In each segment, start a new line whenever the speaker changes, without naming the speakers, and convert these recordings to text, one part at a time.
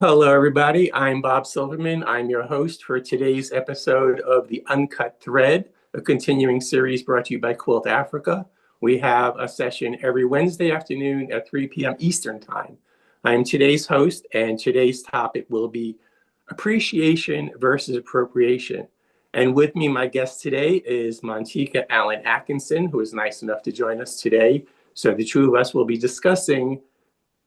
Hello, everybody. I'm Bob Silverman. I'm your host for today's episode of the Uncut Thread, a continuing series brought to you by Quilt Africa. We have a session every Wednesday afternoon at 3 p.m. Eastern Time. I'm today's host, and today's topic will be appreciation versus appropriation. And with me, my guest today is Montika Allen Atkinson, who is nice enough to join us today. So the two of us will be discussing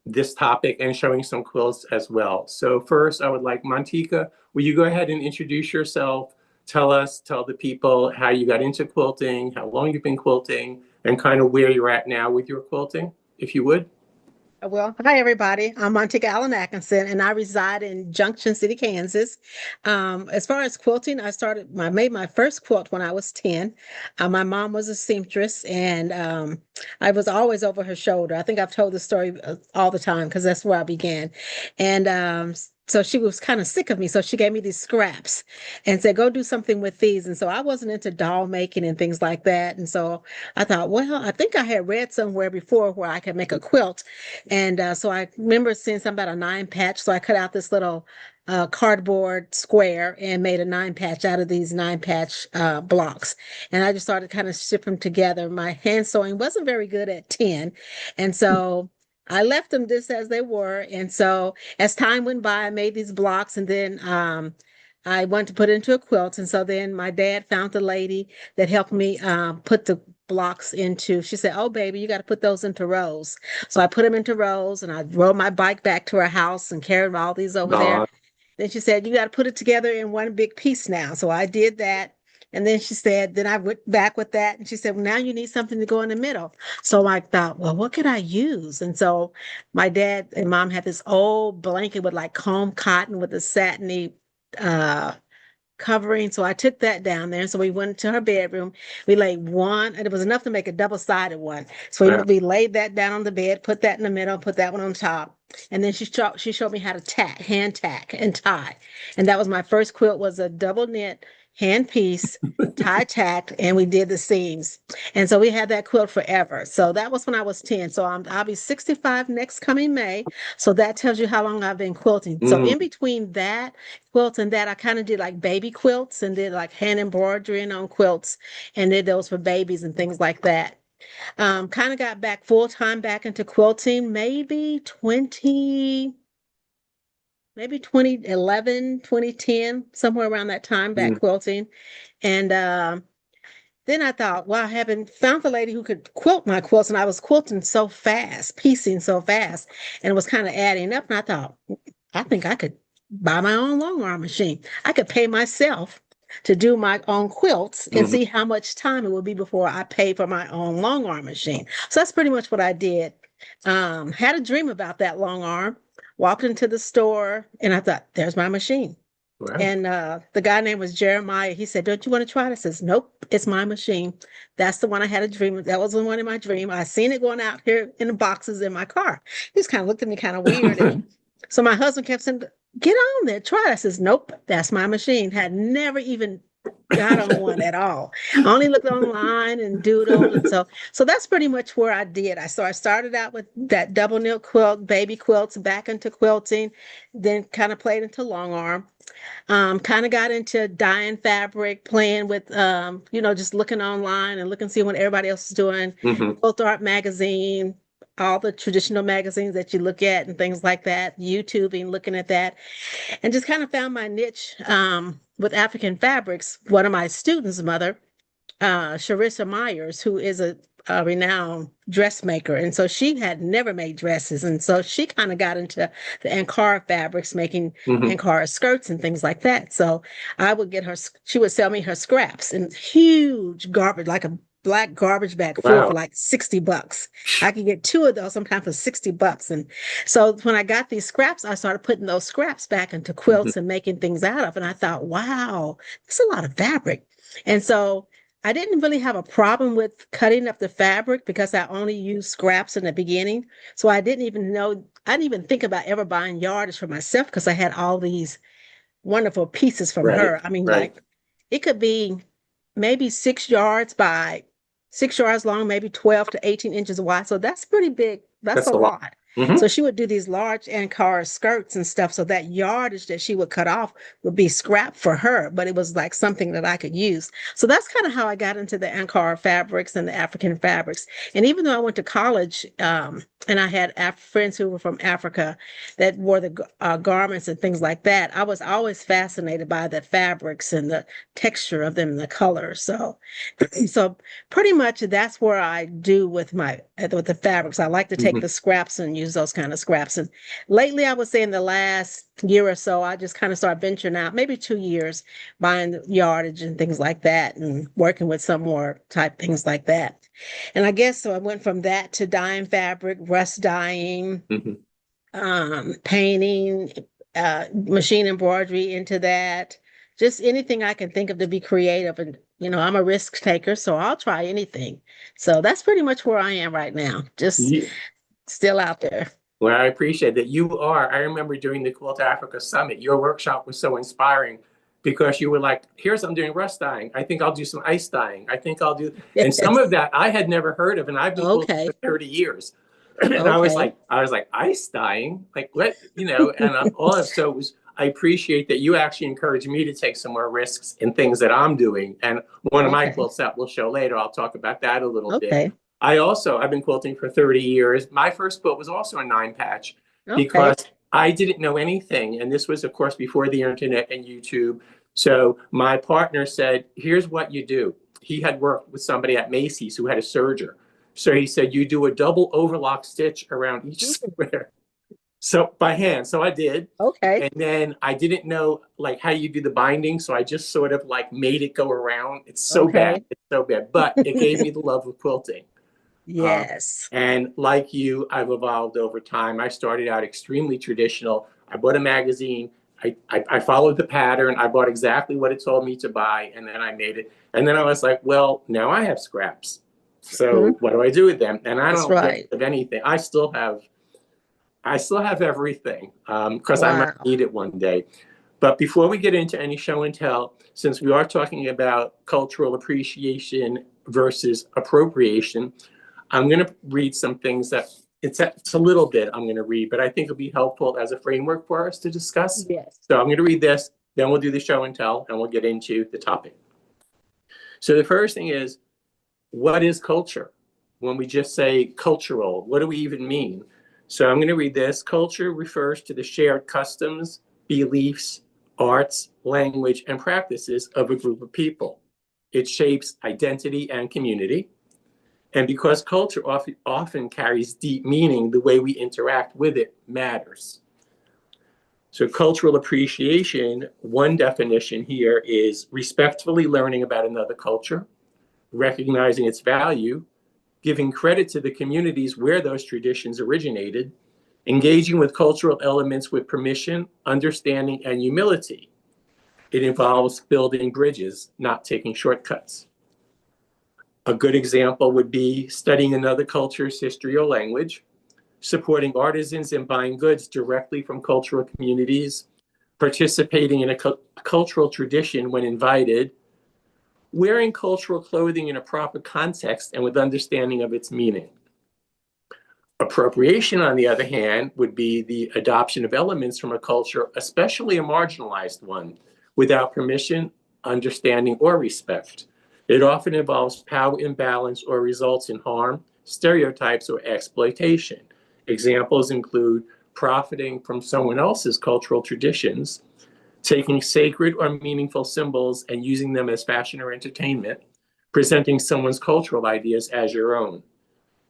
this topic and showing some quilts as well. So first, I would like Montika, will you go ahead and introduce yourself? Tell the people how you got into quilting, how long you've been quilting, and kind of where you're at now with your quilting, if you would.
Well, hi everybody. I'm Montika Allen Atkinson, and I reside in Junction City, Kansas. As far as quilting, I made my first quilt when I was 10. My mom was a seamstress, and I was always over her shoulder. I think I've told the story all the time because that's where I began. And so she was kind of sick of me, so she gave me these scraps and said, "Go do something with these." And so I wasn't into doll making and things like that. And so I thought, well, I think I had read somewhere before where I could make a quilt. And so I remember seeing something about a 9 patch. So I cut out this little cardboard square and made a 9 patch out of these 9 patch blocks. And I just started kind of strip them together. My hand sewing wasn't very good at 10. And so I left them just as they were. And so as time went by, I made these blocks, and then I wanted to put it into a quilt. And so then my dad found the lady that helped me put the blocks into, she said, "Oh, baby, you got to put those into rows." So I put them into rows, and I rode my bike back to her house and carried all these over there.
Uh,
Then she said, "You got to put it together in one big piece now." So I did that. And then she said, then I went back with that. And she said, "Well, now you need something to go in the middle." So I thought, well, what could I use? And so my dad and mom had this old blanket with like comb cotton with a satiny uh covering. So I took that down there. So we went to her bedroom. We laid one, and it was enough to make a double-sided one. So
well,
we laid that down on the bed, put that in the middle, put that one on top. And then she showed me how to tack, hand tack and tie. And that was my first quilt, was a double knit hand piece, tie tacked, and we did the seams. And so we had that quilt forever. So that was when I was 10. So I'll be 65 next coming May. So that tells you how long I've been quilting. So
mm,
in between that quilts and that, I kind of did like baby quilts and did like hand embroidering on quilts and did those for babies and things like that. Kind of got back full time back into quilting maybe 2011, 2010, somewhere around that time back
mm,
quilting. And then I thought, well, I haven't found the lady who could quilt my quilts, and I was quilting so fast, piecing so fast, and it was kind of adding up. And I thought, I think I could buy my own long arm machine. I could pay myself to do my own quilts and
mhm.
see how much time it would be before I pay for my own long arm machine. So that's pretty much what I did. Had a dream about that long arm, walked into the store, and I thought, there's my machine.
Well,
And the guy name was Jeremiah. He said, "Don't you want to try it?" I says, "Nope, it's my machine." That's the one I had a dream of. That was the one in my dream. I seen it going out here in the boxes in my car. He just kind of looked at me kind of weird. And so my husband kept saying, "Get on there, try it." I says, "Nope, that's my machine." Had never even got on one at all. I only looked online and doodled. And so that's pretty much where I did. I started out with that double knit quilt, baby quilts, back into quilting, then kind of played into long arm. Kind of got into dyeing fabric, playing with, just looking online and looking, see what everybody else is doing.
mhm.
Quilt Art Magazine, all the traditional magazines that you look at and things like that, YouTubing, looking at that, and just kind of found my niche with African fabrics. One of my students' mother, Charissa Myers, who is a renowned dressmaker. And so she had never made dresses. And so she kind of got into the Ankara fabrics, making
Mhm.
Ankara skirts and things like that. So I would get her, she would sell me her scraps in huge garbage, like a black garbage bag full for
Wow.
like $60. I could get two of those sometimes for $60. And so when I got these scraps, I started putting those scraps back into
Mhm.
quilts and making things out of. And I thought, wow, that's a lot of fabric. And so I didn't really have a problem with cutting up the fabric because I only used scraps in the beginning. So I didn't even think about ever buying yardage for myself because I had all these wonderful pieces from
Right,
her. I mean,
right.
like it could be maybe 6 yards by 6 yards long, maybe 12 to 18 inches wide. So that's pretty big. That's
That's
a
a lot.
lot.
Hmm.
So she would do these large Ankara skirts and stuff. So that yardage that she would cut off would be scrap for her, but it was like something that I could use. So that's kind of how I got into the Ankara fabrics and the African fabrics. And even though I went to college, and I had friends who were from Africa that wore the garments and things like that, I was always fascinated by the fabrics and the texture of them and the color. So pretty much that's where I do with the fabrics. I like to take
Hmm.
the scraps and use those kind of scraps. And lately, I would say in the last year or so, I just kind of start venturing out, maybe 2 years, buying the yardage and things like that, and working with some more type things like that. And I guess so. I went from that to dyeing fabric, rust dyeing,
Hmm.
painting, machine embroidery into that. Just anything I can think of to be creative. And, I'm a risk taker, so I'll try anything. So that's pretty much where I am right now. Just
Yeah.
still out there.
Well, I appreciate that you are. I remember during the Quilt Africa Summit, your workshop was so inspiring because you were like, here's, I'm doing rust dyeing. I think I'll do some ice dyeing. I think I'll do, and some
Yes.
of that I had never heard of, and I've been quilting
Okay.
for 30 years. And
Okay.
I was like, ice dyeing? Like what, and all of, so it was, I appreciate that you actually encouraged me to take some more risks in things that I'm doing. And one of my
Okay.
quilts that we'll show later, I'll talk about that a little bit.
Okay.
I've been quilting for 30 years. My first quilt was also a 9 patch
Okay.
because I didn't know anything. And this was, of course, before the internet and YouTube. So my partner said, here's what you do. He had worked with somebody at Macy's who had a serger. So he said, you do a double overlock stitch around each square. So by hand. So I did.
Okay.
And then I didn't know like how you do the binding. So I just sort of like made it go around. It's so bad.
Okay.
It's so bad. But it gave me the love of quilting. Um,
Yes.
and like you, I've evolved over time. I started out extremely traditional. I bought a magazine. I followed the pattern. I bought exactly what it told me to buy, and then I made it. And then I was like, well, now I have scraps.
Mhm.
So what do I do with them? And I
That's
don't get
right.
rid of anything. I still have everything because I might
Wow.
need it one day. But before we get into any show and tell, since we are talking about cultural appreciation versus appropriation, I'm going to read some things that it's a little bit I'm going to read, but I think it'll be helpful as a framework for us to discuss.
Yes.
So I'm going to read this, then we'll do the show and tell, and we'll get into the topic. So the first thing is, what is culture? When we just say cultural, what do we even mean? So I'm going to read this. Culture refers to the shared customs, beliefs, arts, language, and practices of a group of people. It shapes identity and community. And because culture often carries deep meaning, the way we interact with it matters. So cultural appreciation, one definition here is respectfully learning about another culture, recognizing its value, giving credit to the communities where those traditions originated, engaging with cultural elements with permission, understanding, and humility. It involves building bridges, not taking shortcuts. A good example would be studying another culture's history or language, supporting artisans and buying goods directly from cultural communities, participating in a cultural tradition when invited, wearing cultural clothing in a proper context and with understanding of its meaning. Appropriation, on the other hand, would be the adoption of elements from a culture, especially a marginalized one, without permission, understanding, or respect. It often involves power imbalance or results in harm, stereotypes, or exploitation. Examples include profiting from someone else's cultural traditions, taking sacred or meaningful symbols and using them as fashion or entertainment, presenting someone's cultural ideas as your own.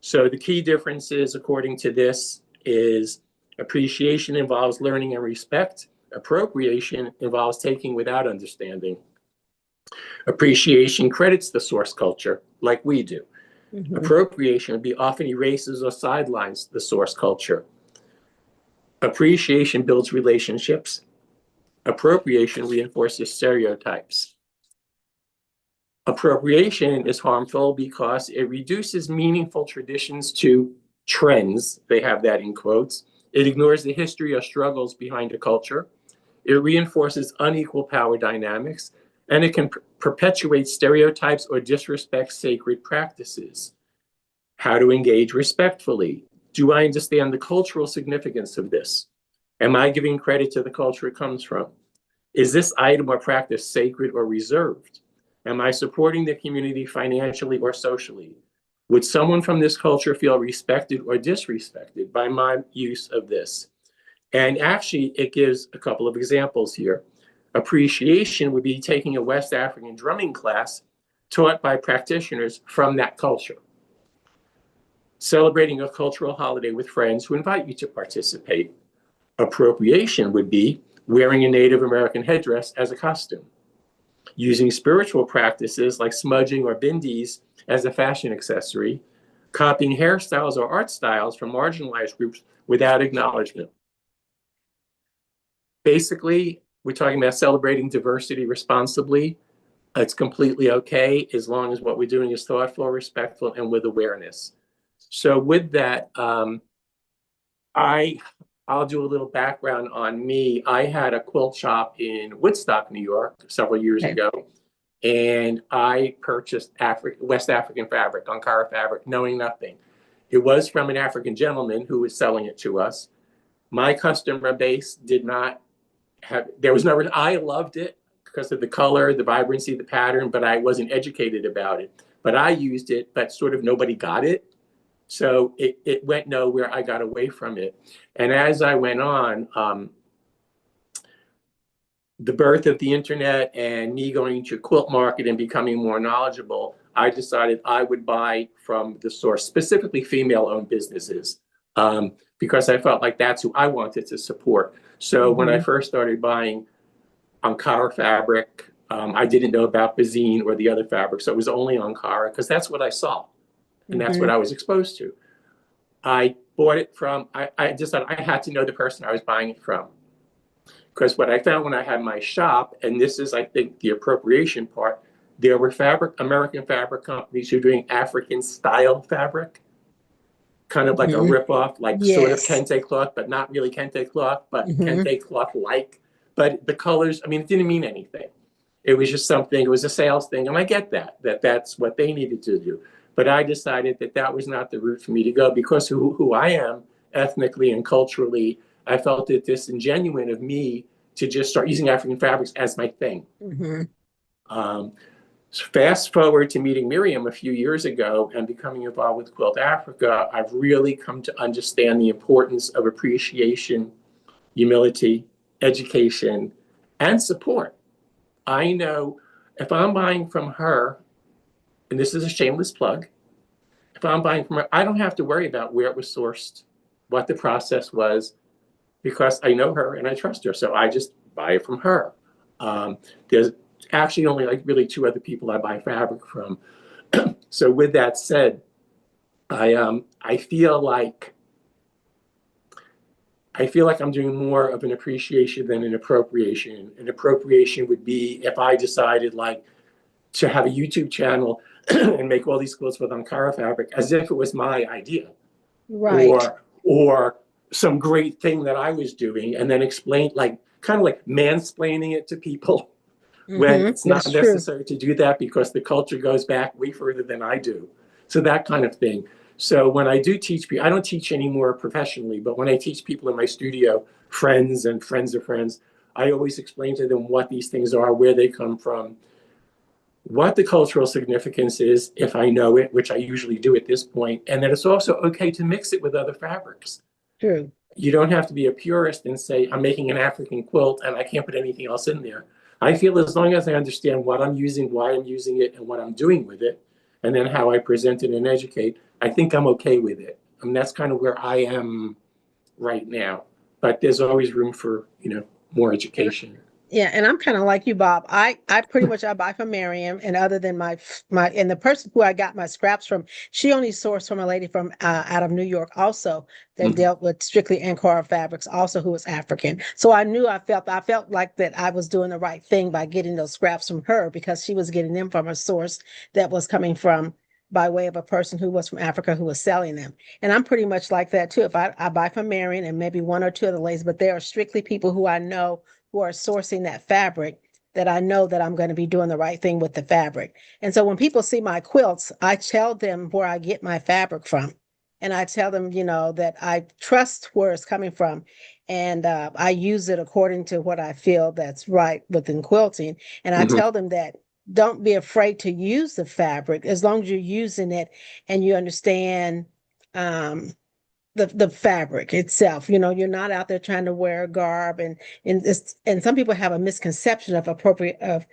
So the key differences, according to this, is appreciation involves learning and respect. Appropriation involves taking without understanding. Appreciation credits the source culture, like we do.
Mhm.
Appropriation would be often erases or sidelines the source culture. Appreciation builds relationships. Appropriation reinforces stereotypes. Appropriation is harmful because it reduces meaningful traditions to trends. They have that in quotes. It ignores the history or struggles behind a culture. It reinforces unequal power dynamics, and it can perpetuate stereotypes or disrespect sacred practices. How to engage respectfully. Do I understand the cultural significance of this? Am I giving credit to the culture it comes from? Is this item or practice sacred or reserved? Am I supporting the community financially or socially? Would someone from this culture feel respected or disrespected by my use of this? And actually, it gives a couple of examples here. Appreciation would be taking a West African drumming class taught by practitioners from that culture. Celebrating a cultural holiday with friends who invite you to participate. Appropriation would be wearing a Native American headdress as a costume. Using spiritual practices like smudging or bindis as a fashion accessory. Copying hairstyles or art styles from marginalized groups without acknowledgement. Basically, we're talking about celebrating diversity responsibly. It's completely okay as long as what we're doing is thoughtful, respectful, and with awareness. So with that, I'll do a little background on me. I had a quilt shop in Woodstock, New York, several years ago, and I purchased West African fabric, Ankara fabric, knowing nothing. It was from an African gentleman who was selling it to us. My customer base did not have, there was never, I loved it because of the color, the vibrancy, the pattern, but I wasn't educated about it. But I used it, but sort of nobody got it. So it went nowhere. I got away from it. And as I went on, the birth of the internet and me going to quilt market and becoming more knowledgeable, I decided I would buy from the source, specifically female-owned businesses, because I felt like that's who I wanted to support. So when I first started buying Ankara fabric, I didn't know about Bazine or the other fabrics. So it was only Ankara because that's what I saw. And that's what I was exposed to. I bought it from, I just thought I had to know the person I was buying it from. Because what I found when I had my shop, and this is, I think, the appropriation part, there were American fabric companies who were doing African style fabric, kind of like a ripoff, like sort of kente cloth, but not really kente cloth, but kente cloth-like. But the colors, I mean, it didn't mean anything. It was just something, it was a sales thing. And I get that's what they needed to do. But I decided that was not the route for me to go because who I am ethnically and culturally. I felt it disingenuous of me to just start using African fabrics as my thing. So fast forward to meeting Miriam a few years ago and becoming involved with Quilt Africa, I've really come to understand the importance of appreciation, humility, education, and support. I know if I'm buying from her, and this is a shameless plug, if I'm buying from her, I don't have to worry about where it was sourced, what the process was, because I know her and I trust her. So I just buy it from her. There's actually only like really two other people I buy fabric from. So with that said, I feel like I'm doing more of an appreciation than an appropriation. An appropriation would be if I decided like to have a YouTube channel and make all these quilts with Ankara fabric as if it was my idea. Or some great thing that I was doing and then explain, like kind of like mansplaining it to people when it's not necessary to do that because the culture goes back way further than I do. So that kind of thing. So when I do teach people, I don't teach anymore professionally, but when I teach people in my studio, friends and friends of friends, I always explain to them what these things are, where they come from, what the cultural significance is, if I know it, which I usually do at this point, and that it's also okay to mix it with other fabrics.
True.
You don't have to be a purist and say, I'm making an African quilt and I can't put anything else in there. I feel as long as I understand what I'm using, why I'm using it, and what I'm doing with it, and then how I present it and educate, I think I'm okay with it. I mean, that's kind of where I am right now. But there's always room for, more education.
Yeah, and I'm kind of like you, Bob. I pretty much I buy from Miriam, and other than my and the person who I got my scraps from, she only sourced from a lady from out of New York, also that dealt with strictly Ankara fabrics, also who was African. So I felt like that I was doing the right thing by getting those scraps from her because she was getting them from a source that was coming from by way of a person who was from Africa who was selling them. And I'm pretty much like that too. If I buy from Marion and maybe one or two of the ladies, but they are strictly people who I know who are sourcing that fabric that I know that I'm going to be doing the right thing with the fabric. And so when people see my quilts, I tell them where I get my fabric from. and I tell them, that I trust where it's coming from. And I use it according to what I feel that's right within quilting. And I
Mhm.
tell them that don't be afraid to use the fabric as long as you're using it and you understand um, the fabric itself. You're not out there trying to wear a garb, and some people have a misconception of appropriate of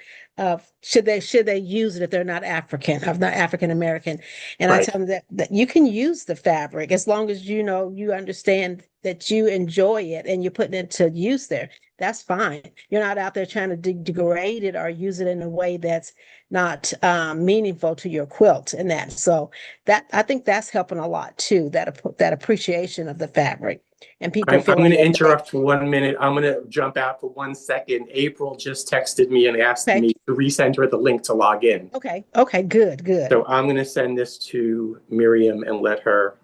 should they use it if they're not African American. And I
Right.
tell them that you can use the fabric as long as you understand that you enjoy it and you're putting it to use there. That's fine. You're not out there trying to degrade it or use it in a way that's not meaningful to your quilt and that. So that I think that's helping a lot too, that appreciation of the fabric and people
I'm
feeling
going to
that they
interrupt for 1 minute. I'm going to jump out for 1 second. April just texted me and asked
okay,
me to resend her the link to log in.
okay, good.
So I'm going to send this to Miriam and let her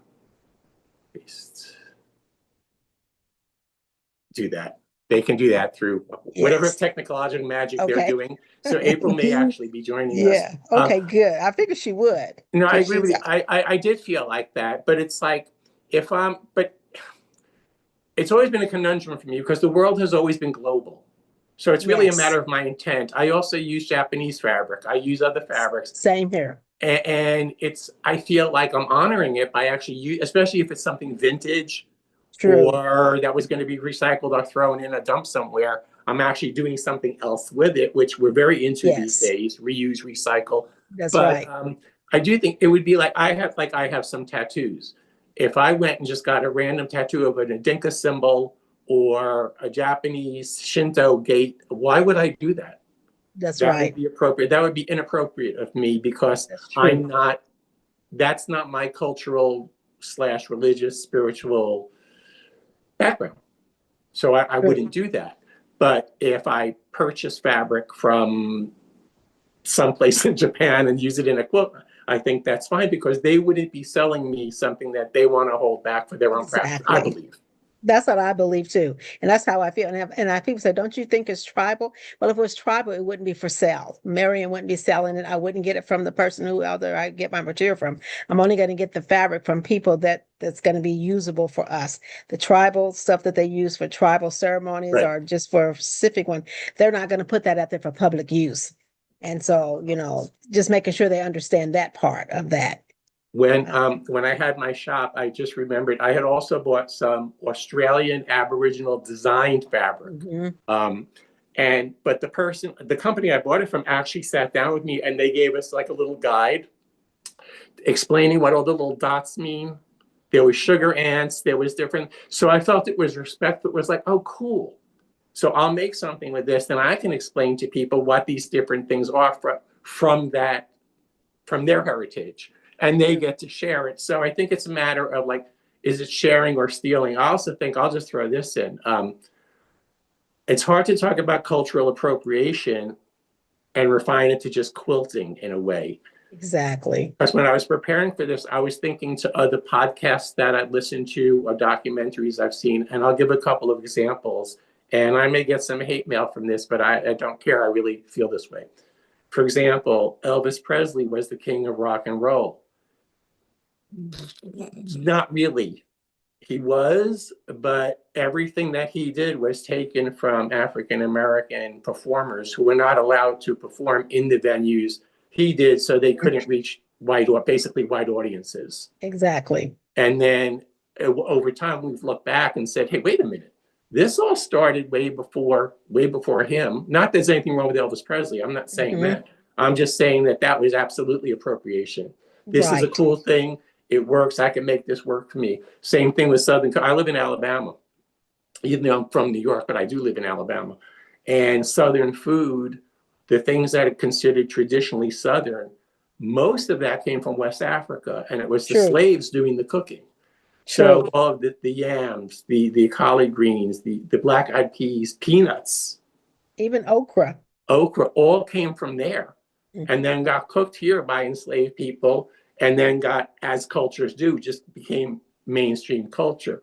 do that. They can do that through whatever
Yes.
technological magic they're
Okay.
doing. So April may actually be joining us.
Yeah. Okay, good. I figured she would.
I
Because
agree with
she's
you. I did feel like that, but it's like but it's always been a conundrum for me because the world has always been global. So it's really a
yes.
matter of my intent. I also use Japanese fabric. I use other fabrics.
Same here.
And I feel like I'm honoring it by actually especially if it's something vintage
True.
or that was going to be recycled or thrown in a dump somewhere. I'm actually doing something else with it, which we're very into these
Yes.
days, reuse, recycle.
That's
But
right.
I do think it would be like I have some tattoos. If I went and just got a random tattoo of an Adinka symbol or a Japanese Shinto gate, why would I do that?
That's
That would
right.
be appropriate. That would be inappropriate of me because
That's true.
that's not my cultural / religious, spiritual background. So I
True.
wouldn't do that. But if I purchase fabric from someplace in Japan and use it in a quilt, I think that's fine because they wouldn't be selling me something that they want to hold back for their own profit, I
Exactly.
believe.
That's what I believe too. And that's how I feel. People say, don't you think it's tribal? Well, if it was tribal, it wouldn't be for sale. Marion wouldn't be selling it. I wouldn't get it from the person who other I get my material from. I'm only going to get the fabric from people that's going to be usable for us. The tribal stuff that they use for tribal ceremonies
Right.
or just for a specific one, they're not going to put that out there for public use. And so, just making sure they understand that part of that.
When I had my shop, I just remembered I had also bought some Australian Aboriginal designed fabric.
Mhm.
But the company I bought it from actually sat down with me and they gave us like a little guide explaining what all the little dots mean. There was sugar ants, there was different. So I felt it was respectful. It was like, oh, cool. So I'll make something with this, and I can explain to people what these different things are from their heritage, and they get to share it. So I think it's a matter of like, is it sharing or stealing? I also think I'll just throw this in. It's hard to talk about cultural appropriation and refine it to just quilting in a way.
Exactly.
Because when I was preparing for this, I was thinking to other podcasts that I've listened to or documentaries I've seen, and I'll give a couple of examples. And I may get some hate mail from this, but I don't care. I really feel this way. For example, Elvis Presley was the king of rock and roll. Not really. He was, but everything that he did was taken from African American performers who were not allowed to perform in the venues he did, so they couldn't reach basically white audiences.
Exactly.
And then over time, we've looked back and said, hey, wait a minute. This all started way before him. Not that there's anything wrong with Elvis Presley. I'm not saying
Mhm.
that. I'm just saying that was absolutely appropriation. This is a
Right.
cool thing. It works. I can make this work for me. Same thing with I live in Alabama. Even though I'm from New York, but I do live in Alabama. And Southern food, the things that are considered traditionally Southern, most of that came from West Africa, and it was the
True.
slaves doing the cooking.
True.
So all of the yams, the collard greens, the black-eyed peas, peanuts,
Even okra.
okra, all came from there
Mhm.
and then got cooked here by enslaved people and then got, as cultures do, just became mainstream culture.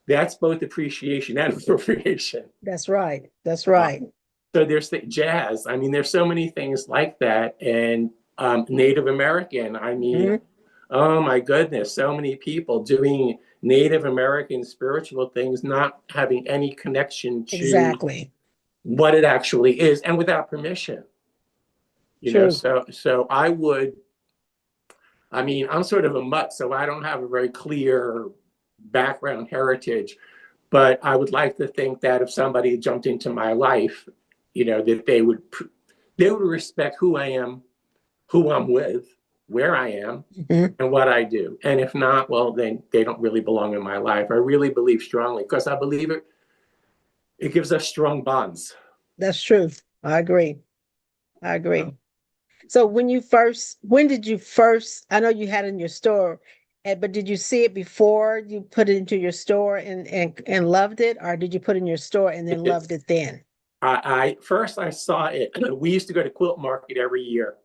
That's both appreciation and appropriation.
That's right. That's
Uh,
right.
so there's the jazz. I mean, there's so many things like that. And Native American, I mean,
Mhm.
Oh my goodness, so many people doing Native American spiritual things, not having any connection to
Exactly.
what it actually is, and without permission.
True.
So I mean, I'm sort of a mutt, so I don't have a very clear background heritage, but I would like to think that if somebody jumped into my life, that they would respect who I am, who I'm with, where I am,
Mhm.
and what I do. And if not, well, then they don't really belong in my life. I really believe strongly because I believe it gives us strong bonds.
That's true. I agree. I
So
agree. So when did you first, I know you had it in your store, but did you see it before you put it into your store and loved it, or did you put it in your store and then
it's,
loved it then?
I first I saw it. We used to go to Quilt Market every year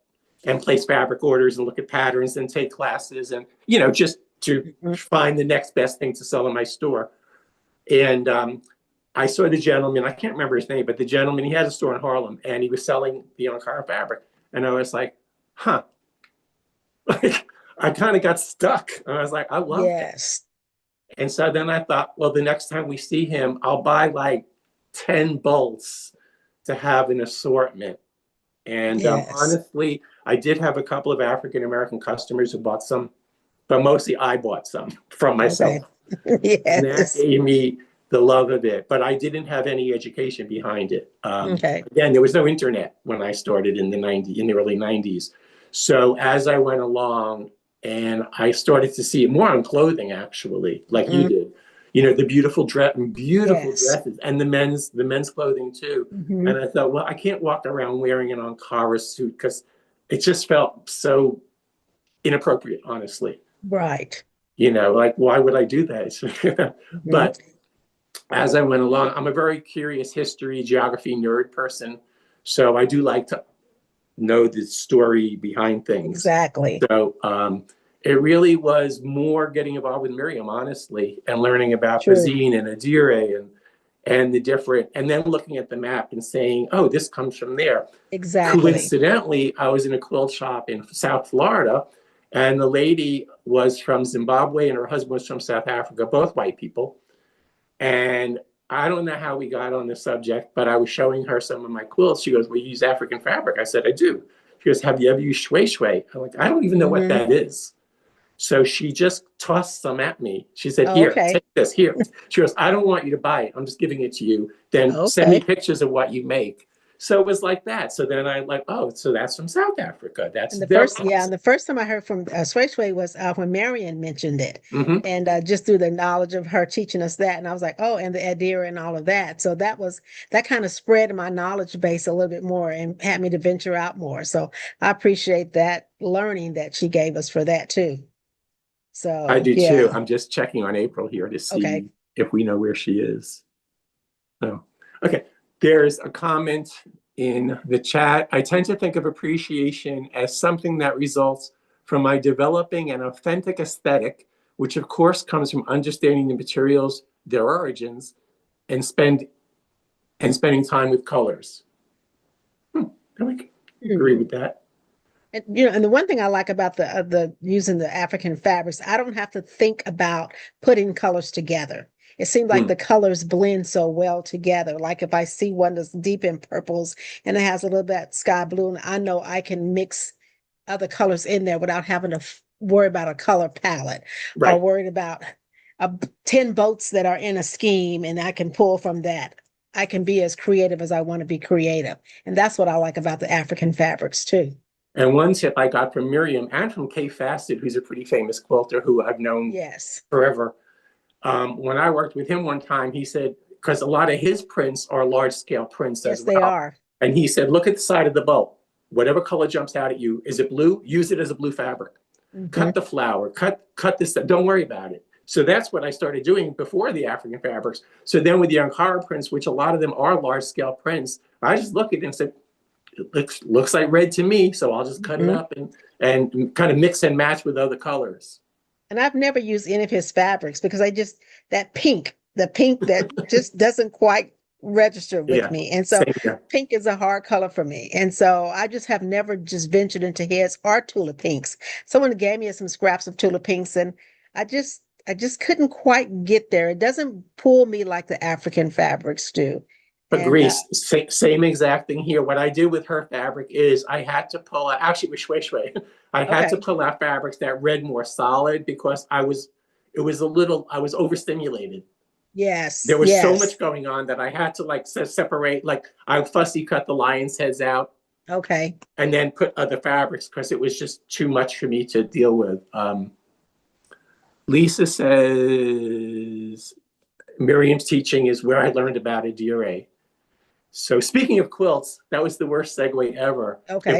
and place fabric orders and look at patterns and take classes and just to
Mhm.
find the next best thing to sell in my store. And I saw the gentleman, I can't remember his name, but the gentleman, he had a store in Harlem and he was selling the Ankara fabric. And I was like, huh, like I kind of got stuck. And I was like, I love that.
Yes.
And so then I thought, well, the next time we see him, I'll buy like 10 bolts to have an assortment. And
Yes.
honestly, I did have a couple of African American customers who bought some, but mostly I bought some from
Okay.
myself. And that
Yes.
gave me the love of it. But I didn't have any education behind it.
Okay.
Again, there was no internet when I started in the early 90s. So as I went along and I started to see it more on clothing, actually, like you
Mhm.
did, the beautiful
Yes.
dresses and the men's clothing too. And
Mhm.
I thought, well, I can't walk around wearing an Ankara suit because it just felt so inappropriate, honestly.
Right.
Like, why would I do that?
Mhm.
But as I went along, I'm a very curious history, geography nerd person. So I do like to know the story behind things.
Exactly.
So it really was more getting involved with Miriam, honestly, and learning about
True.
Bazine and Adire and the different, and then looking at the map and saying, oh, this comes from there.
Exactly.
Coincidentally, I was in a quilt shop in South Florida, and the lady was from Zimbabwe and her husband was from South Africa, both white people. And I don't know how we got on the subject, but I was showing her some of my quilts. She goes, "We use African fabric." I said, "I do." She goes, "Have you ever used shway shway?" I'm like, "I don't even know what
Hmm.
that is." So she just tossed some at me. She said,
Oh,
"Here,
okay.
take this. Here." She goes, "I don't want you to buy it. I'm just giving it to you. Then send me
Okay.
pictures of what you make." So it was like that. So then I like, oh, so that's from South Africa. That's
And the
their
first, yeah,
process.
and the first time I heard from Sway Sway was when Marion mentioned it,
Mm-hmm.
and just through the knowledge of her teaching us that, and I was like, oh, and the Adira and all of that. So that kind of spread my knowledge base a little bit more and had me to venture out more. So I appreciate that learning that she gave us for that too.
I
So
do too.
yeah,
I'm just checking on April here to
okay.
see if we know where she is. Oh, okay. There's a comment in the chat. I tend to think of appreciation as something that results from my developing an authentic aesthetic, which of course comes from understanding the materials, their origins, and spending time with colors. I would agree with that.
And and the one thing I like about the using the African fabrics, I don't have to think about putting colors together. It seems like
Hmm.
the colors blend so well together. Like if I see one that's deep in purples and it has a little bit sky blue, and I know I can mix other colors in there without having to worry about a color palette or
Right.
worried about 10 boats that are in a scheme and I can pull from that. I can be as creative as I want to be creative. And that's what I like about the African fabrics too.
And one tip I got from Miriam and from Kay Fassett, who's a pretty famous quilter who I've known
Yes.
forever. When I worked with him one time, he said, because a lot of his prints are large scale prints as
Yes, they
well.
are.
And he said, look at the side of the boat. Whatever color jumps out at you, is it blue? Use it as a blue fabric.
Hmm.
Cut the flower, cut this, don't worry about it. So that's what I started doing before the African fabrics. So then with the Ankara prints, which a lot of them are large scale prints, I just look at it and said, it looks like red to me. So I'll just cut it
Hmm.
up and kind of mix and match with other colors.
And I've never used any of his fabrics because the pink that just doesn't quite register with
Yeah,
me. And so
same here.
pink is a hard color for me. And so I just have never just ventured into heads or tulip pinks. Someone gave me some scraps of tulip pinks and I just couldn't quite get there. It doesn't pull me like the African fabrics do. And
Agree. Same exact thing here. What I did with her fabric is I had to pull out, actually with Shui Shui, I had to
okay.
pull out fabrics that read more solid because it was I was overstimulated.
Yes,
There was so
yes.
much going on that I had to like separate, like I fussy cut the lion's heads out
Okay.
and then put other fabrics because it was just too much for me to deal with. Lisa says, Miriam's teaching is where I learned about Adire. So speaking of quilts, that was the worst segue ever.
Okay.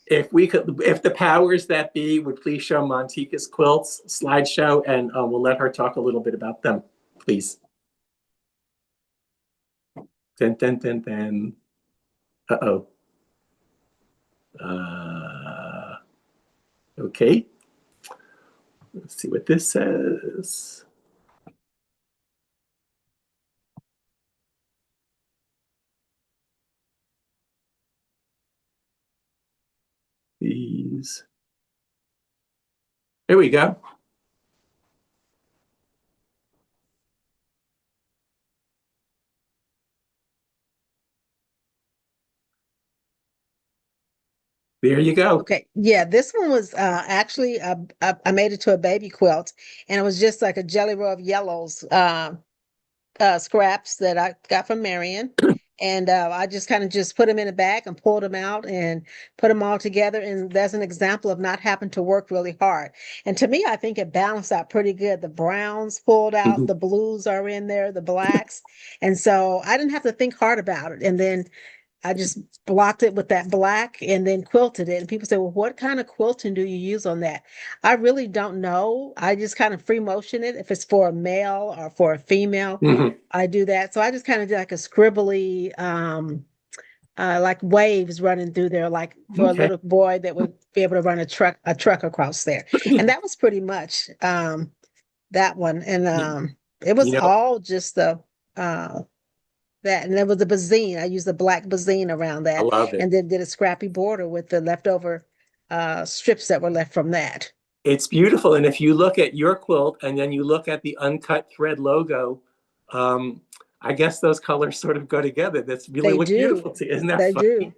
If the powers that be would please show Montika's quilts slideshow, and we'll let her talk a little bit about them, please. Then. Uh-oh. Okay. Let's see what this says. These. There we go. There you go.
Okay. Yeah, this one was actually I made it to a baby quilt, and it was just like a jelly roll of yellows scraps that I got from Marion. And I just kind of just put them in a bag and pulled them out and put them all together. And that's an example of not having to work really hard. And to me, I think it balanced out pretty good. The browns pulled out,
Mhm.
the blues are in there, the blacks. And so I didn't have to think hard about it. And then I just blocked it with that black and then quilted it. And people say, well, what kind of quilting do you use on that? I really don't know. I just kind of free motion it. If it's for a male or for a female,
Mhm.
I do that. So I just kind of do like a scribbly, like waves running through there, like for a
Okay.
little boy that would be able to run a truck across there. And that was pretty much that one. And it was
You know,
all just the that, and there was a bazine. I used the black bazine around
I
that,
love it.
and then did a scrappy border with the leftover strips that were left from that.
It's beautiful. And if you look at your quilt and then you look at the Uncut Thread logo, um, I guess those colors sort of go together. That's really
They
look
do.
beautiful to you. Isn't that
They
fun?
do.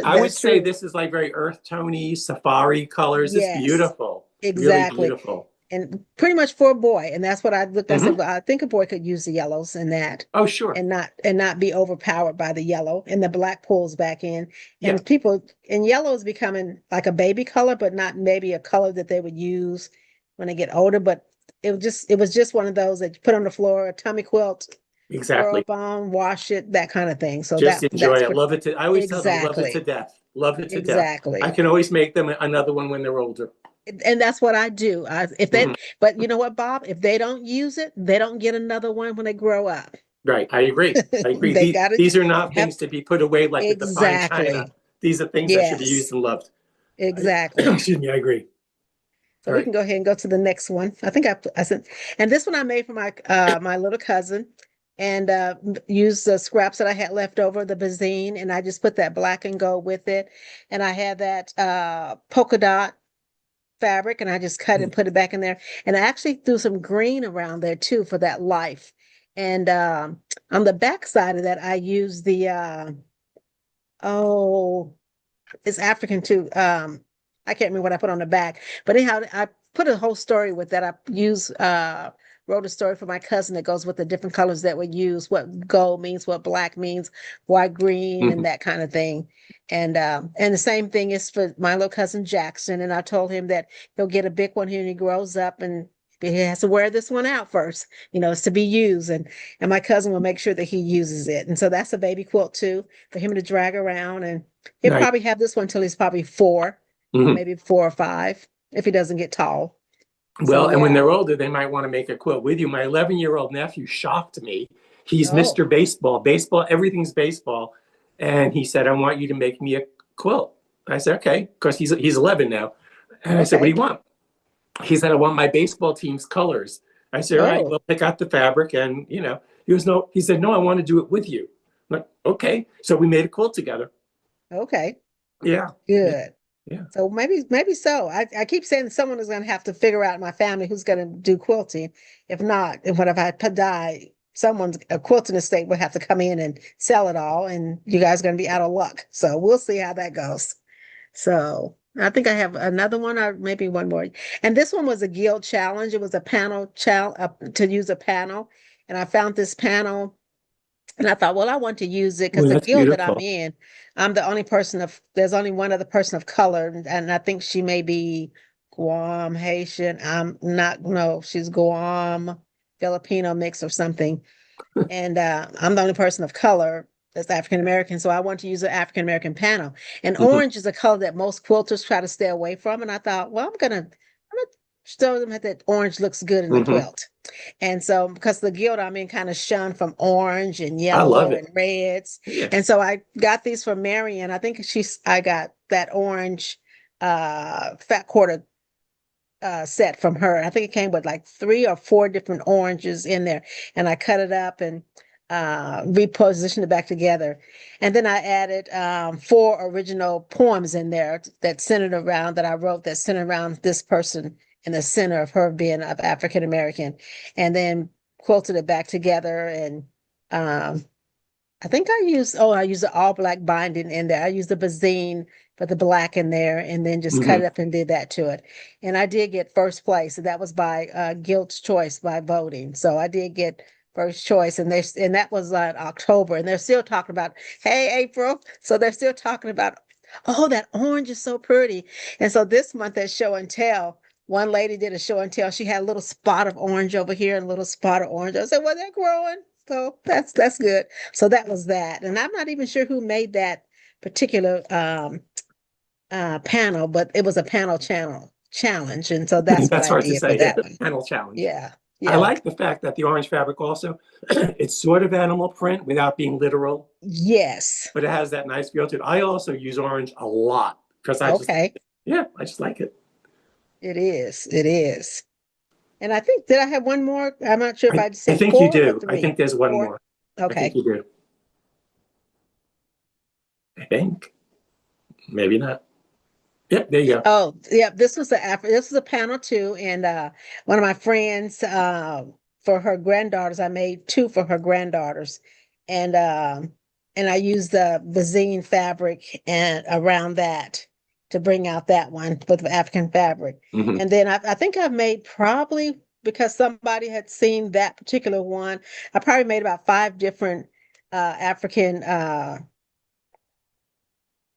I would
That's
say
true.
this is like very earth tony safari colors. It's
Yes,
beautiful. Really
exactly.
beautiful.
And pretty much for a boy. And that's what I looked. I said,
Hmm.
well, I think a boy could use the yellows in that
Oh, sure.
and not be overpowered by the yellow. And the black pulls back in.
Yeah,
And people and yellow is becoming like a baby color, but not maybe a color that they would use when they get older. But it was just one of those that you put on the floor, a tummy quilt, throw
exactly.
up on, wash it, that kind of thing. So
Just enjoy
that's
it. Love it to, I always tell them, love it to
exactly,
death. Love it to death. I
exactly.
can always make them another one when they're older.
And that's what I do. If they,
Mhm.
but you know what, Bob? If they don't use it, they don't get another one when they grow up.
Right. I agree. I agree.
They gotta
These are not
have
things to be put away like with the fine china.
exactly.
These are things that should be
Yes,
used and loved.
exactly.
Excuse me. I agree.
So
All
we
right.
can go ahead and go to the next one. I think I said, and this one I made for my little cousin, and used the scraps that I had left over, the bazine, and I just put that black and gold with it, and I had that polka dot fabric, and I just cut and put it back in there, and I actually threw some green around there too for that life, and on the back side of that I used the oh it's African too. I can't remember what I put on the back, but anyhow, I put a whole story with that. I use wrote a story for my cousin that goes with the different colors that we use, what gold means, what black means, why green, and
Mhm.
that kind of thing. And the same thing is for my little cousin Jackson. And I told him that he'll get a big one here when he grows up, and he has to wear this one out first. It's to be used, and my cousin will make sure that he uses it. And so that's a baby quilt too for him to drag around, and he'll
Nice.
probably have this one till he's probably 4 or
Mhm.
maybe 4 or 5 if he doesn't get tall. So
Well, and when
yeah.
they're older, they might want to make a quilt with you. My 11-year-old nephew shocked me. He's
Oh,
Mr. Baseball. Baseball, everything's baseball. And he said, I want you to make me a quilt. I said, okay, because he's 11 now. And I said, what do
okay.
you want? He said, I want my baseball team's colors. I said, all right,
Oh,
well, pick out the fabric. And, He goes, no, he said, no, I want to do it with you. I'm like, okay. So we made a quilt together.
Okay.
Yeah.
Good.
Yeah.
So maybe so. I keep saying someone is going to have to figure out in my family who's going to do quilting. If not, if I die, someone's a quilting estate will have to come in and sell it all, and you guys are going to be out of luck. So we'll see how that goes. So I think I have another one or maybe one more. And this one was a guild challenge. It was a panel to use a panel. And I found this panel and I thought, well, I want to use it because
Well,
the
that's
guild that I'm
beautiful.
in, I'm the only person there's only one other person of color. And I think she may be Guam, Haitian. I'm not, no, she's Guam, Filipino mix or something. And I'm the only person of color that's African American. So I want to use an African American panel. And
Mhm.
orange is a color that most quilters try to stay away from. And I thought, well, I'm gonna show them that orange looks good in the
Mhm.
quilt. And so because the guild I'm in kind of shunned from orange and
I love
yellow
it.
and reds.
Yeah.
And so I got these from Marion. I think I got that orange fat quarter set from her. I think it came with like 3 or 4 different oranges in there, and I cut it up and repositioned it back together. And then I added 4 original poems in there that I wrote that centered around this person in the center of her being of African American, and then quilted it back together. And um, I used the all black binding in there. I used the Bazine for the black in there and then just cut
Mhm.
it up and did that to it. And I did get first place. And that was by Guild's choice by voting. So I did get first choice. And that was October. And they're still talking about, hey, April. So they're still talking about, oh, that orange is so pretty. And so this month at Show and Tell, one lady did a show and tell. She had a little spot of orange over here and a little spot of orange. I said, well, they're growing. So that's good. So that was that. And I'm not even sure who made that particular panel, but it was a panel channel challenge. And so that's what
That's
I
hard to
did for
say. Yeah,
that
the
one.
panel challenge.
Yeah.
I
Yeah.
like the fact that the orange fabric also, it's sort of animal print without being literal,
Yes.
but it has that nice feel to it. I also use orange a lot because
Okay.
I just like it.
It is. It is. And I think, did I have one more? I'm not sure if I
I
said
think you
4 or
do. I
3.
think there's one
4.
more. I think
Okay.
you do. I think. Maybe not. Yep, there you go.
Oh, yeah, this was a panel too, and one of my friends for her granddaughters, I made 2 for her granddaughters, and I used the Bazine fabric and around that to bring out that one with African fabric.
Mhm.
And then I think I've made probably because somebody had seen that particular one, I probably made about 5 different African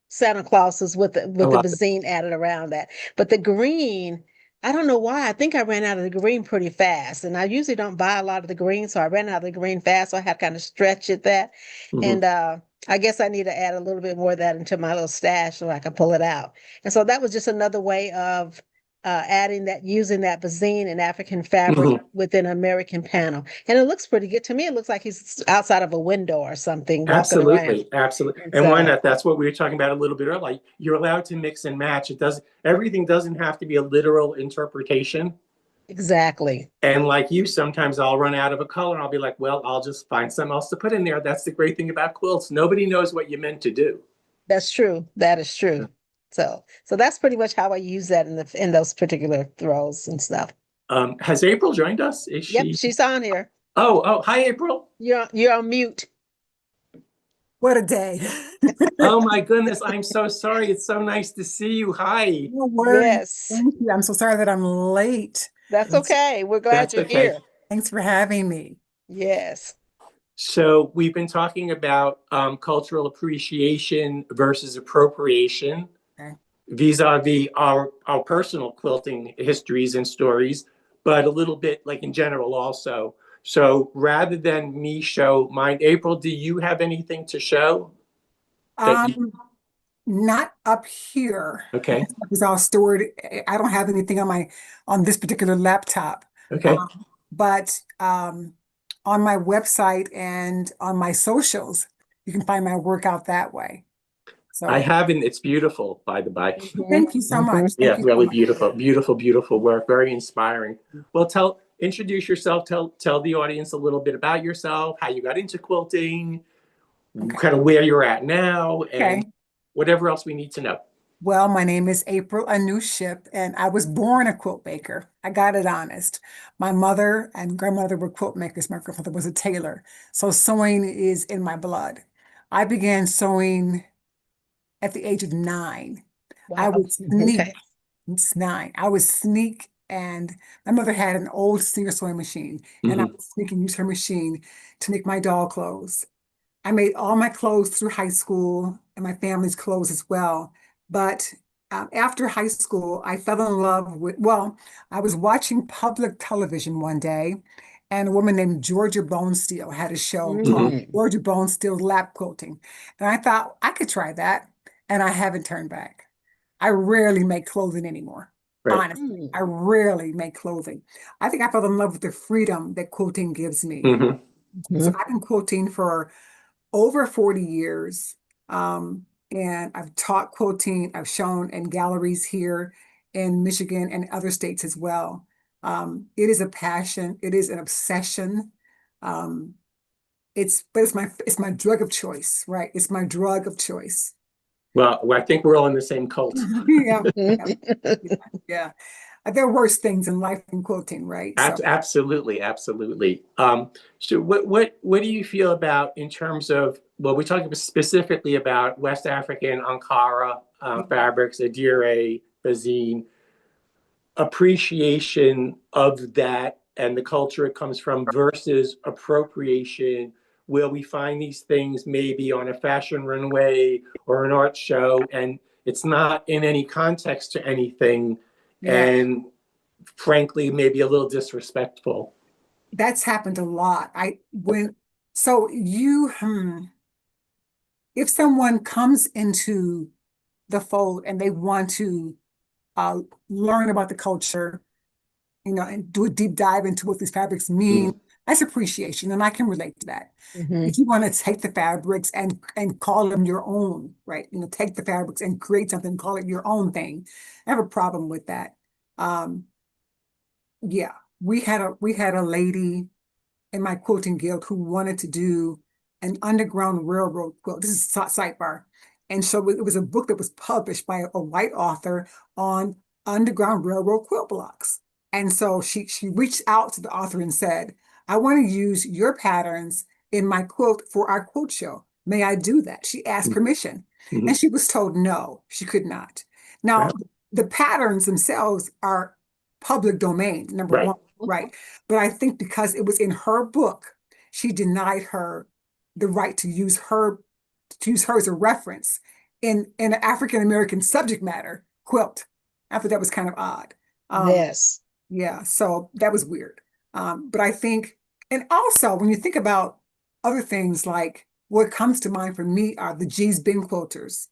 Santa Clauses with
I
the
love it.
Bazine added around that. But the green, I don't know why. I think I ran out of the green pretty fast. And I usually don't buy a lot of the green, so I ran out of the green fast. So I had to kind of stretch it that.
Mhm.
And I guess I need to add a little bit more of that into my little stash so I can pull it out. And so that was just another way of using that Bazine and African fabric
Mhm.
within an American panel. And it looks pretty good to me. It looks like he's outside of a window or something walking around.
Absolutely, absolutely.
And
And why
so
not? That's what we were talking about a little bit earlier. Like, you're allowed to mix and match. Everything doesn't have to be a literal interpretation.
exactly.
And like you, sometimes I'll run out of a color and I'll be like, well, I'll just find something else to put in there. That's the great thing about quilts. Nobody knows what you meant to do.
That's true. That is true. So that's pretty much how I use that in those particular throws and stuff.
Has April joined us? Is
Yep,
she?
she's on here.
Oh, hi, April.
You're on mute.
What a day.
Oh my goodness, I'm so sorry. It's so nice to see you. Hi.
No worries.
Yes,
Thank you. I'm so sorry that I'm late.
that's okay. We're glad
That's
you're
okay.
here.
Thanks for having me.
Yes.
So we've been talking about cultural appreciation versus appropriation,
Okay.
vis-a-vis our personal quilting histories and stories, but a little bit like in general also. So rather than me show mine, April, do you have anything to show?
Not up here.
Okay.
It's all stored. I don't have anything on this particular laptop.
Okay.
But on my website and on my socials, you can find my work out that way. So
I haven't. It's beautiful, by the by.
Mhm,
thank you so
mhm.
much.
Yeah,
Thank you so
really
much.
beautiful, beautiful, beautiful work. Very inspiring. Well, introduce yourself, tell the audience a little bit about yourself, how you got into quilting, kind of where you're at now, and whatever else we need to know.
Well, my name is April Anuship, and I was born a quilt maker. I got it honest. My mother and grandmother were quilt makers. My grandmother was a tailor. So sewing is in my blood. I began sewing at the age of 9. I
Wow.
would sneak.
Okay.
It's 9. I would sneak, and my mother had an old Singer sewing machine, and I would sneak and use her machine to make my doll clothes. I made all my clothes through high school and my family's clothes as well. But after high school, I fell in love with, well, I was watching public television one day, and a woman named Georgia Bonesteel had a show called Georgia Bonesteel Lap Quilting. And I thought I could try that, and I haven't turned back. I rarely make clothing anymore.
Right.
Honestly, I rarely make clothing. I think I fell in love with the freedom that quilting gives me. So I've been quilting for over 40 years. And I've taught quilting. I've shown in galleries here in Michigan and other states as well. It is a passion. It is an obsession. It's my drug of choice, right? It's my drug of choice.
Well, I think we're all in the same cult.
Yeah, yeah. There are worse things in life than quilting, right? So.
Absolutely, absolutely. So what do you feel about in terms of, well, we're talking specifically about West African Ankara fabrics, Adire, Bazine, appreciation of that and the culture it comes from versus appropriation, where we find these things maybe on a fashion runway or an art show, and it's not in any context to anything, and frankly, maybe a little disrespectful.
That's happened a lot. If someone comes into the fold and they want to learn about the culture, and do a deep dive into what these fabrics mean, that's appreciation, and I can relate to that. If you want to take the fabrics and call them your own, right? Take the fabrics and create something, call it your own thing. I have a problem with that. Yeah, we had a lady in my quilting guild who wanted to do an Underground Railroad quilt. This is sidebar. And so it was a book that was published by a white author on Underground Railroad quilt blocks. And so she reached out to the author and said, I want to use your patterns in my quilt for our quilt show. May I do that? She asked permission. And she was told no, she could not. Now, the patterns themselves are public domain, number one, right? But I think because it was in her book, she denied her the right to use her as a reference in an African-American subject matter quilt. I thought that was kind of odd.
Yes.
Yeah, so that was weird. But I think, and also when you think about other things, like what comes to mind for me are the G's bin quilters.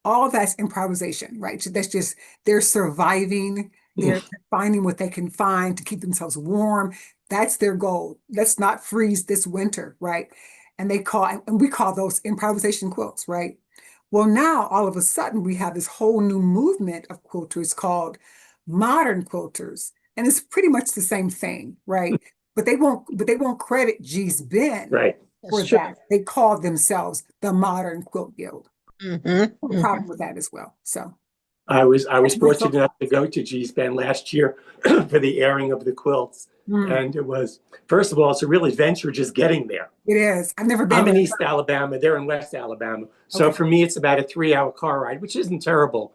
All that's improvisation, right? So that's just, they're surviving, they're finding what they can find to keep themselves warm. That's their goal. Let's not freeze this winter, right? And we call those improvisation quilts, right? Well, now all of a sudden we have this whole new movement of quilters called modern quilters, and it's pretty much the same thing, right? But they won't credit G's Bin for that. They call themselves the Modern Quilt Guild. No problem with that as well. So
I was fortunate enough to go to G's Bin last year for the airing of the quilts. And it was, first of all, it's a real adventure just getting there.
It is. I've never been.
I'm in East Alabama. They're in West Alabama. So for me, it's about a 3-hour car ride, which isn't terrible.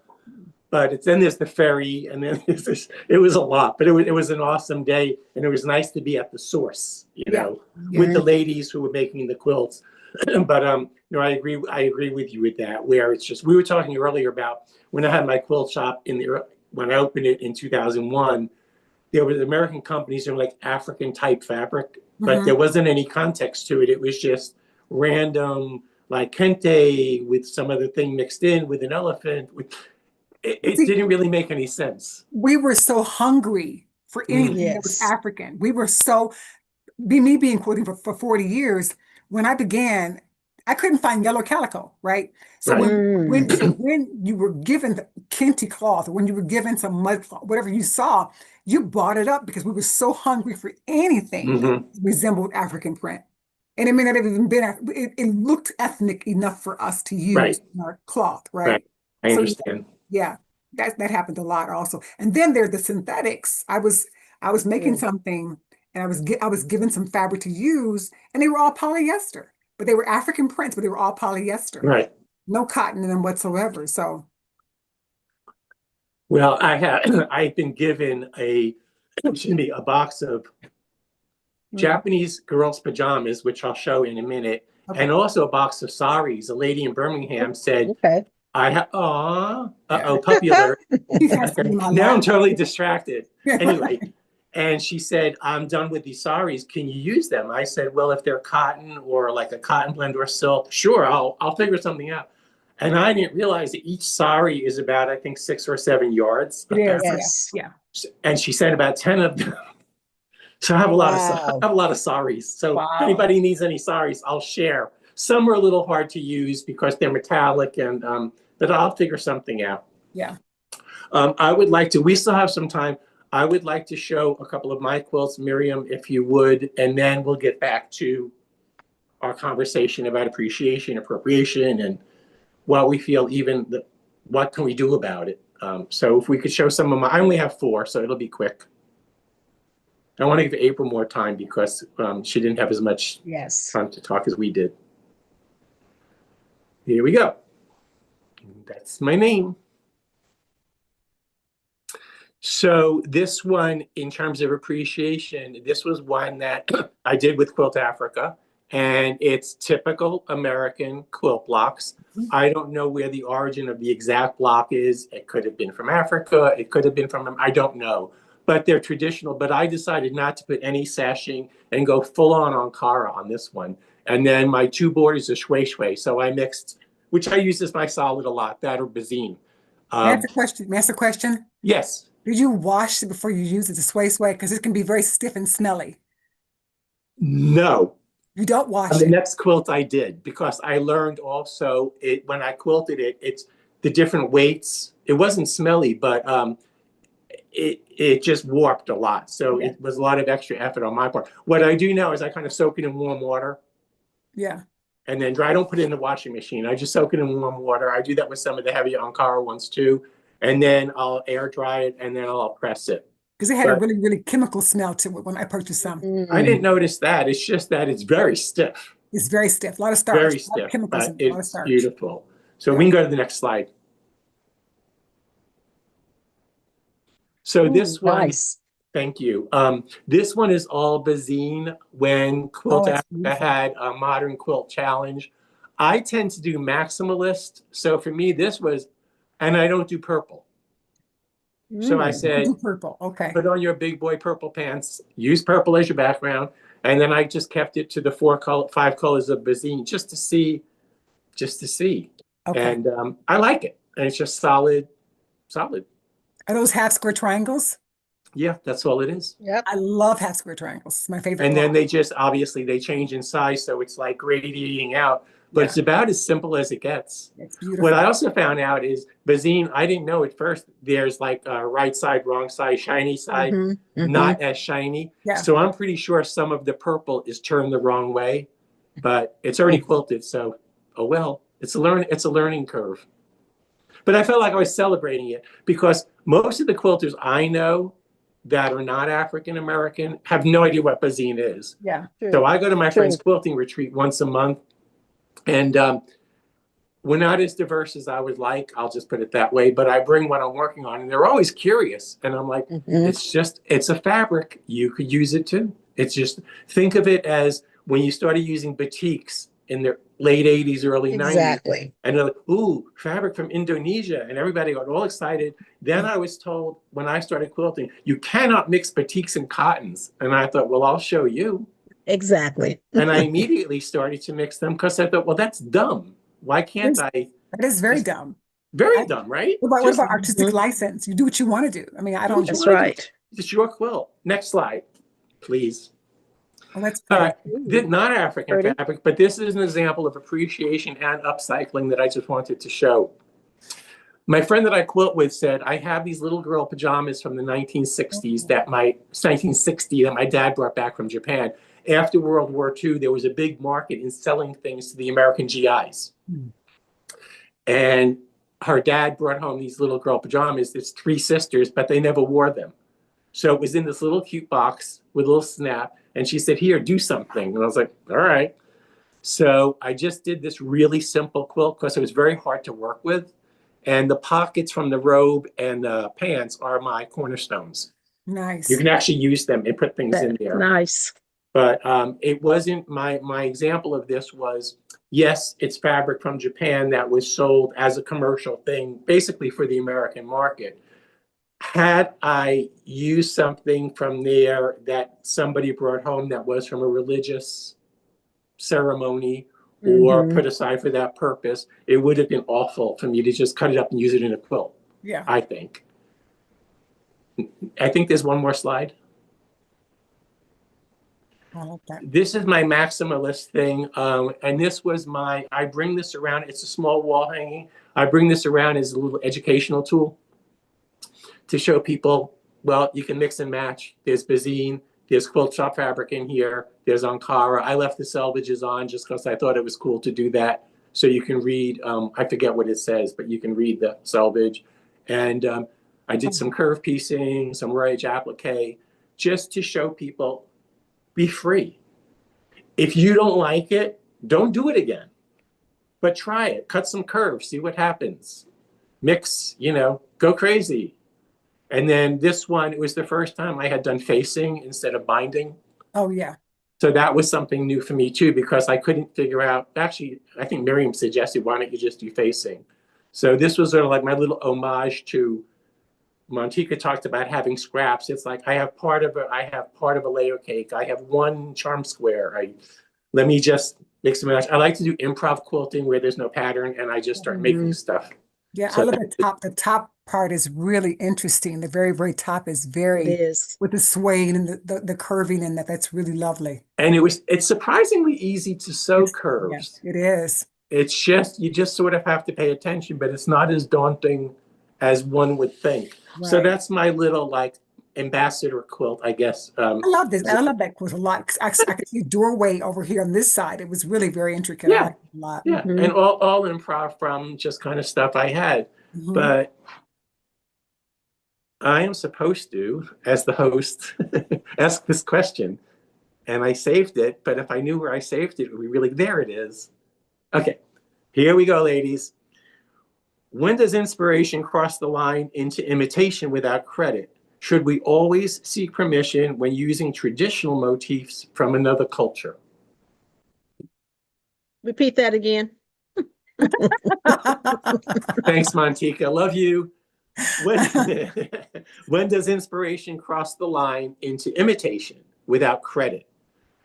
But then there's the ferry, and then it was a lot. But it was an awesome day, and it was nice to be at the source, with the ladies who were making the quilts. But I agree with you with that. Where it's just, we were talking earlier about when I had my quilt shop when I opened it in 2001. There was American companies doing like African type fabric, but there wasn't any context to it. It was just random, like kente with some other thing mixed in with an elephant. It didn't really make any sense.
We were so hungry for anything that was African. We were so, me being quilting for 40 years, when I began, I couldn't find yellow calico, right? So
Right.
when you were given the kente cloth, or when you were given some mud cloth, whatever you saw, you bought it up because we were so hungry for anything that
Hmm.
resembled African print. And it may not have even been, it looked ethnic enough for us to
Right.
use in our cloth, right?
Right. I
So
understand.
yeah, that happened a lot also. And then there's the synthetics. I was making something and I was given some fabric to use, and they were all polyester, but they were African prints, but they were all polyester.
Right.
No cotton in them whatsoever. So
Well, I've been given excuse me, a box of Japanese girls' pajamas, which I'll show in a minute,
okay.
and also a box of saris. A lady in Birmingham said,
Okay.
I have,
Yeah.
puppy alert.
He has to be my
Now I'm
lap.
totally distracted. Anyway, and she said, I'm done with these saris. Can you use them? I said, well, if they're cotton or like a cotton blend or silk, sure, I'll figure something out. And I didn't realize that each sari is about, I think, 6 or 7 yards.
It is,
Yes.
yeah.
And she said about 10 of them. So I have a lot of I
Wow.
have a lot of saris. So
Wow.
if anybody needs any saris, I'll share. Some are a little hard to use because they're metallic, and but I'll figure something out.
Yeah.
I would like to. We still have some time. I would like to show a couple of my quilts, Miriam, if you would, and then we'll get back to our conversation about appreciation, appropriation, and what we feel. What can we do about it? So if we could show some of my, I only have 4, so it'll be quick. I want to give April more time because she didn't have as much
Yes.
time to talk as we did. Here we go. That's my name. So this one, in terms of appreciation, this was one that I did with Quilt Africa, and it's typical American quilt blocks. I don't know where the origin of the exact block is. It could have been from Africa. It could have been from, I don't know. But they're traditional. But I decided not to put any sashing and go full on Ankara on this one. And then my 2 borders are shway shway. So I mixed, which I use as my solid a lot, that or Bazine.
May I ask a question? May I ask a question?
Yes.
Did you wash it before you use it to sway? Because it can be very stiff and smelly.
No.
You don't
On
wash
the
it.
next quilt I did, because I learned also when I quilted it, it's the different weights. It wasn't smelly, but it just warped a lot. So
Yeah.
it was a lot of extra effort on my part. What I do now is I kind of soak it in warm water
Yeah.
and then dry. I don't put it in the washing machine. I just soak it in warm water. I do that with some of the heavy Ankara ones too. And then I'll air dry it and then I'll press it.
Because it had a
But
really, really chemical smell to it when I purchased some.
I didn't notice that. It's just that it's very stiff.
It's very stiff, a lot of starch,
Very
a lot of
stiff,
chemicals,
but
and a lot of
it's
starch.
beautiful. So
Yeah.
we can go to the next slide. So this one,
Nice.
thank you. This one is all Bazine when Quilt
Oh, it's
Africa
beautiful.
had a modern quilt challenge. I tend to do maximalist. So for me, this was, and I don't do purple. So I
You
said,
do purple. Okay.
put on your big boy purple pants, use purple as your background. And then I just kept it to the 5 colors of Bazine just to see.
Okay.
And I like it. And it's just solid.
Are those half square triangles?
Yeah, that's all it is.
Yep.
I love half square triangles. It's my favorite
And then
block.
they just, obviously they change in size. So it's like radiating out, but
Yeah.
it's about as simple as it gets.
It's beautiful.
What I also found out is Bazine, I didn't know at first, there's like a right side, wrong side, shiny side, not as shiny.
Yeah.
So I'm pretty sure some of the purple is turned the wrong way, but it's already quilted. So, oh well, it's a learning curve. But I felt like I was celebrating it because most of the quilters I know that are not African American have no idea what Bazine is.
Yeah.
So I go to my friend's quilting retreat once a month, and we're not as diverse as I would like. I'll just put it that way. But I bring what I'm working on, and they're always curious. And I'm like, it's a fabric. You could use it too. It's just, think of it as when you started using batiks in the late 80s, early 90s.
Exactly.
And they're like, ooh, fabric from Indonesia. And everybody got all excited. Then I was told when I started quilting, you cannot mix batiks and cottons. And I thought, well, I'll show you.
Exactly.
And I immediately started to mix them because I thought, well, that's dumb. Why can't I?
That is very dumb.
Very dumb, right?
What about artistic license? You do what you want to do. I mean, I don't.
That's right.
It's your quilt. Next slide, please.
Oh, that's pretty.
Not African
Pretty.
fabric, but this is an example of appreciation and upcycling that I just wanted to show. My friend that I quilt with said, I have these little girl pajamas from the 1960s that 1960 that my dad brought back from Japan. After World War II, there was a big market in selling things to the American GIs. And her dad brought home these little girl pajamas. It's 3 sisters, but they never wore them. So it was in this little cute box with a little snap. And she said, here, do something. And I was like, all right. So I just did this really simple quilt because it was very hard to work with. And the pockets from the robe and the pants are my cornerstones.
Nice.
You can actually use them and put things in there.
Nice.
But it wasn't, my example of this was, yes, it's fabric from Japan that was sold as a commercial thing, basically for the American market. Had I used something from there that somebody brought home that was from a religious ceremony or put aside for that purpose, it would have been awful for me to just cut it up and use it in a quilt.
Yeah.
I think. I think there's one more slide.
I like that.
This is my maximalist thing. And this was I bring this around. It's a small wall hanging. I bring this around as a little educational tool to show people, well, you can mix and match. There's Bazine, there's quilt shop fabric in here, there's Ankara. I left the selvages on just because I thought it was cool to do that. So you can read, I forget what it says, but you can read the selvage. And I did some curve piecing, some royage applique, just to show people, be free. If you don't like it, don't do it again. But try it, cut some curves, see what happens. Mix, go crazy. And then this one, it was the first time I had done facing instead of binding.
Oh, yeah.
So that was something new for me too, because I couldn't figure out, actually, I think Miriam suggested, why don't you just do facing? So this was sort of like my little homage to, Montika talked about having scraps. It's like, I have part of a layer cake. I have one charm square. Let me just mix and match. I like to do improv quilting where there's no pattern and I just start making stuff.
Yeah,
So
I love the top. The top part is really interesting. The very, very top is
It is.
with the swaying and the curving and that's really lovely.
And it's surprisingly easy to sew curves.
Yes, it is.
It's just, you just sort of have to pay attention, but it's not as daunting as one would think.
Right.
So that's my little ambassador quilt, I guess.
I love this. I love that quilt a lot. I can see doorway over here on this side. It was really very intricate.
Yeah.
I liked it a lot.
Yeah, and all improv from just kind of stuff I had. But I am supposed to, as the host, ask this question. And I saved it, but if I knew where I saved it, it would be really, there it is. Okay, here we go, ladies. When does inspiration cross the line into imitation without credit? Should we always seek permission when using traditional motifs from another culture?
Repeat that again.
Thanks, Montika. Love you. When does inspiration cross the line into imitation without credit?